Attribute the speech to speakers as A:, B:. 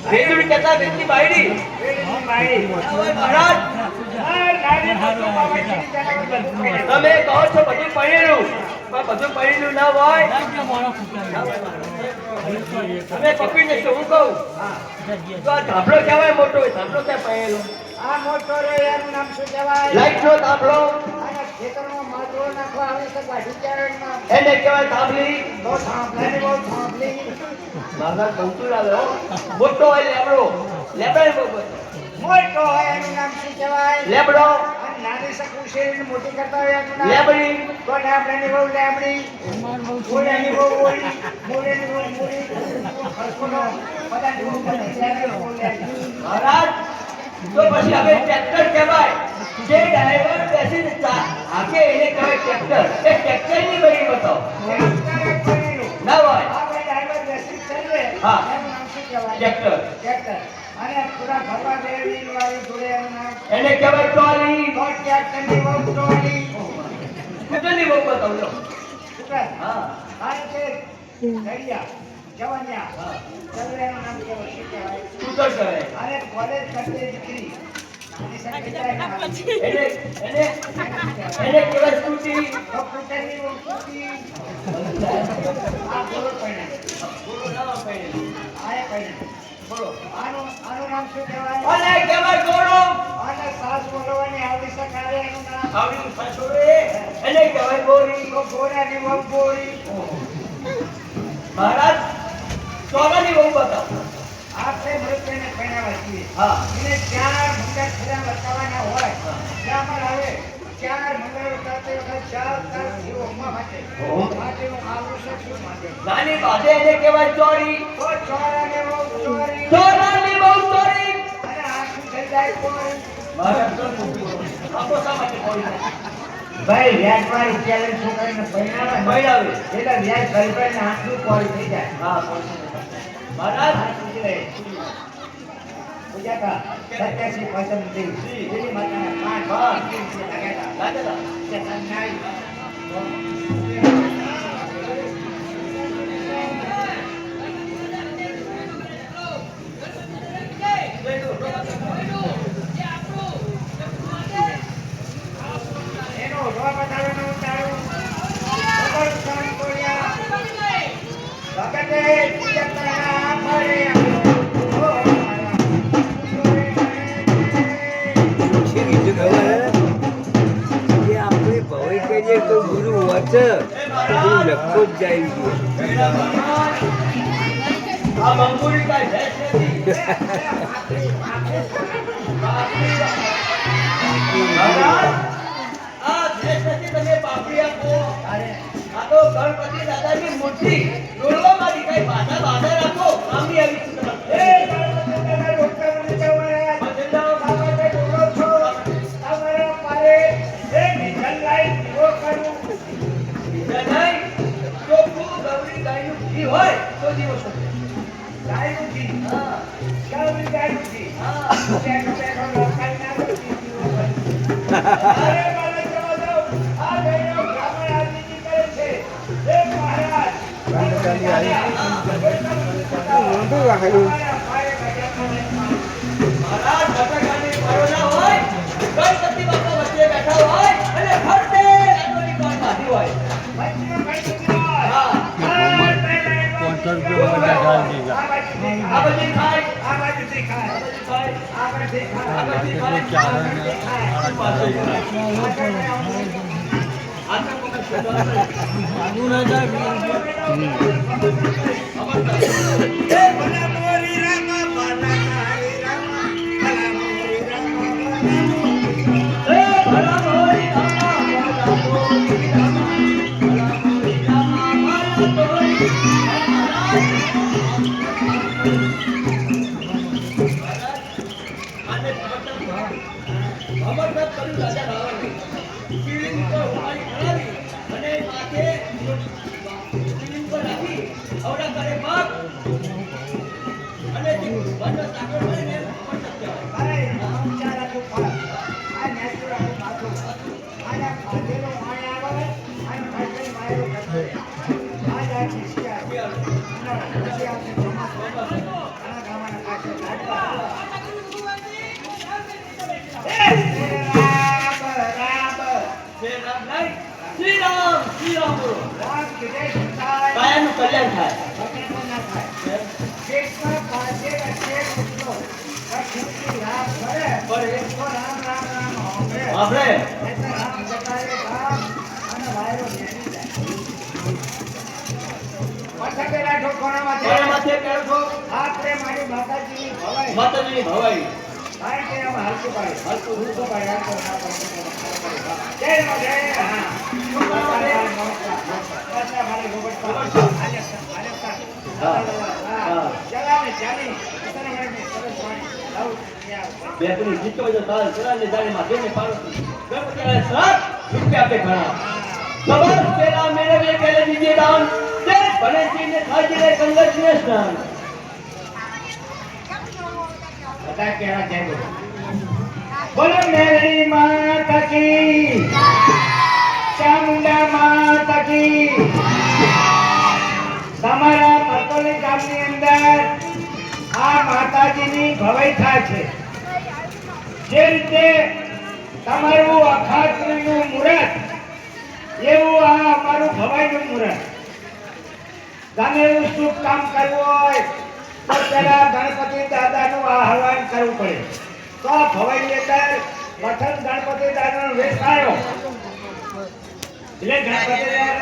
A: વેદુડી કહેતા વેદની બાયડી મહારાજ તમે કહો છો બધું પડેલું પણ બધું પડેલું ના હોય તમે પકડી લેશો હું કહું તો આ ધાબળો કહેવાય મોટો ધાબળો ક્યાં પડેલો
B: આ મોટો રે એનું નામ શું કહેવાય
A: લાઈટ નો ધાબળો
B: આના ખેતરમાં માટલો નાખવા આવે છે ગાડી ચારણમાં
A: એને કહેવાય ધાબળી
B: બહુ થાંભલાની બહુ થાંભલી
A: મારા કંકુ લાવે મોટો હોય લેબડો લેબડો
B: મોટો હોય એનું નામ શું કહેવાય
A: લેબડો
B: અને નાની શકું શેરીને મોટી કરતા હોય એનું નામ
A: લેબડી
B: તો લેબડાની બહુ લેબડી મોડાની બહુ મોડી મોડાની બહુ મોડી ખરખોનો બધાની બહુ બધી લેબડી બહુ લેબડી
A: મહારાજ તો પછી હવે ટ્રેક્ટર કહેવાય જે ડ્રાઈવર બેસીને આકે એને કહેવાય ટ્રેક્ટર એ ટ્રેક્ટર ની બની બતાવો ના હોય
B: આપણે ડ્રાઈવર બેસી ચાલે
A: હા.
B: એનું નામ શું કહેવાય
A: ટ્રેક્ટર
B: ટ્રેક્ટર અને પૂરા ભરવા દે વ્હીલ વાળી જોડે એનું નામ
A: એને કહેવાય ટ્રોલી
B: તો ટ્રેક્ટરની બહુ ટ્રોલી
A: સ્કૂટરની બહુ બતાવજો
B: ઉતર
A: હા
B: આ છે ઘડિયા જવાનિયા
A: હા
B: ચાલો એનું નામ કહેવાય શું કહેવાય
A: સ્કૂટર કહેવાય
B: અને કોલેજ કરતી દીકરી આની સાથે જાય ના.
A: એને એને એને કહેવાય સ્કૂટી
B: તો કૂટરની બહુ સ્કૂટી. આ બોલો પડે
A: બોલો ના પડે
B: આ પડે
A: બોલો
B: આનું નામ શું કહેવાય
A: અને કહેવાય ઘોડો
B: આને સાસ બોલવાની આવડી શકાય એનું નામ
A: આવડી સાસોડે એને કહેવાય ગોરી
B: તો ઘોડાની બહુ ગોળી
A: મહારાજ સોનાની બહુ બતાવો
B: આપણે મૃત્યુને પહેરાવા છીએ
A: હા
B: એને ચાર મંગળ ખરા બતાવવાના હોય ત્યાં પણ આવે ચાર મંગળ બતાવતી વખત ચાર તરફ જીવોમાં માટે માટેનું આવું શું માટે
A: નાની બાધે એને કહેવાય ચોરી
B: તો ચોરાને બહુ ચોરી
A: સોનાની બહુ ચોરી
B: અને આખું થઈ જાય કોઈ
A: મહારાજ આપો શા માટે બોલી
B: ભાઈ વ્યાજ વાળી ચેલેન્જ છોકરીને પહેરાવે
A: મહિલાવે
B: એટલે વ્યાજ ભરી ભરીને આટલું કોળી થઈ જાય
A: હા મહારાજ
B: આ પૂછી લે પૂજા કા 87 પસંદ દી દેવી માતાના પાંચ લાગ્યા
A: લાગેલા
B: કે સંનાઈ એનો રો બતાવેનો તારું ખબર કામ કોરિયા ભગતે પૂજા કરના ફરે ઓ મારા
C: છે બીજું ખબર કે આપણે ભવાઈ કરીએ તો ગુરુ વચ ગુરુ લખો જ જાય
A: આ મંગુરી કાઈ ભેંસ નથી મહારાજ આ ભેંસ નથી તમે પાપડી આપો
B: અરે
A: આ તો ગણપતિ દાદાની મૂર્તિ ડોલવામાં કઈ બાધા બાધા રાખો આમની આવી
B: એ તમે ડોક્ટર ને જવાયા
A: બદલાવ
B: બાબતે બોલો છો તમારા પારે એ નિધન લાઈન ઓ કરું
A: જનાઈ ચોખ્ખું ગૌરી ગાયનું ઘી હોય તો જીવો છો
B: ગાયનું ઘી
A: હા
B: ગૌરી ગાયનું ઘી
A: હા
B: બેઠો બેઠો લોકાઈ ના બધી અરે મને જવા દો આ બેનો બ્રાહ્મણ આદિની કરે છે એ મહારાજ
C: મોટું રાખેલું
A: મહારાજ બટાકાની પરોના હોય ગણપતિ બાપા વચ્ચે બેઠા હોય અને ફરતે લાડવાની કોણ બાંધી હોય હા આ બધી ખાય
B: આ બાજુથી ખાય
A: ખાય
B: આ બાજુથી ખાય
A: આ બધી ખાય આ તો કોણ
B: એ ભલા મોરી રામા ભલા નારી રામા ભલા મોરી રામા ભલા
A: એ ભલા મોરી રામા ભલા મોરી રામા ભલા મોરી રામા ભલા મોરી આને અમરનાથ કર્યું રાજા રાવણે શિવલિંગ પર ઉપાડી ખડાવી અને માથે શિવલિંગ પર રાખી અવડા કરે પાક અને તે બંધ સાકર ભરીને મંડપ કહેવાય.
B: અરે ચાલા તો ફળ આ નેચરલ માથું આના ખાધેલો માય આવે અને ખાધેલો માયો કરતો આ જાય છે શિયાળ પછી આપણે જમા આના ગામના કાશે
A: શ્રી રામ નહીં, શ્રી રામ બોલો.
B: રામ કીધે શું થાય?
A: કાયાનું કલ્યાણ થાય.
B: ભગવાનનું ના થાય. પેટમાં પાસે વચ્ચે ઉઠો. લક્ષ્મીજી લાભ કરે.
A: કરે.
B: તો રામ રામ રામ હોંભળે.
A: આપણે
B: એટલે રામ જટાએ રામ અને વાયરો નેની જાય. મથકે રાખો કોના માથે?
A: કોના માથે કરો છો?
B: આપણે મારી માતાજીની ભવાઈ.
A: માતાજીની ભવાઈ.
B: કારણ કે એમાં હલકું પાડે. હલકું ઊંચું પાડે. હલકું ના પાડે. જય રામ, જય રામ. પાછા મારે ગોબટ પાડે. આલે સર, આલે સર.
A: હા.
B: હા. ચલાવે, ચાલી. અત્યારે મારે સરસ પાણી. લાવું, ત્યાં.
A: બેટરી જીતો જો તાર ચરાને જાળીમાં દેને પાડો. ગણપતિને સાત રૂપિયા આપે ઘણા. સવાર પેલા મેળવીએ કેલે દીજે દાન. તે ભણેજીને થાજીને કંગસને સ્નાન.
B: બધા કહેવા જાય બોલો. બોલો મેરી માતા કી, ચામુંડા માતા કી. તમારા મરતોલી ગામની અંદર આ માતાજીની ભવાઈ થાય છે. જે રીતે તમારું અખાત્રીનું મુહૂર્ત એવું આ અમારું ભવાઈનું મુહૂર્ત. ગમે એવું શુભ કામ કરવું હોય તો પેલા ગણપતિ દાદાનું આહવાન કરવું પડે. તો આ ભવાઈની અંદર પ્રથમ ગણપતિ દાદાનો વેશ આવ્યો એટલે ગણપતિ દાદા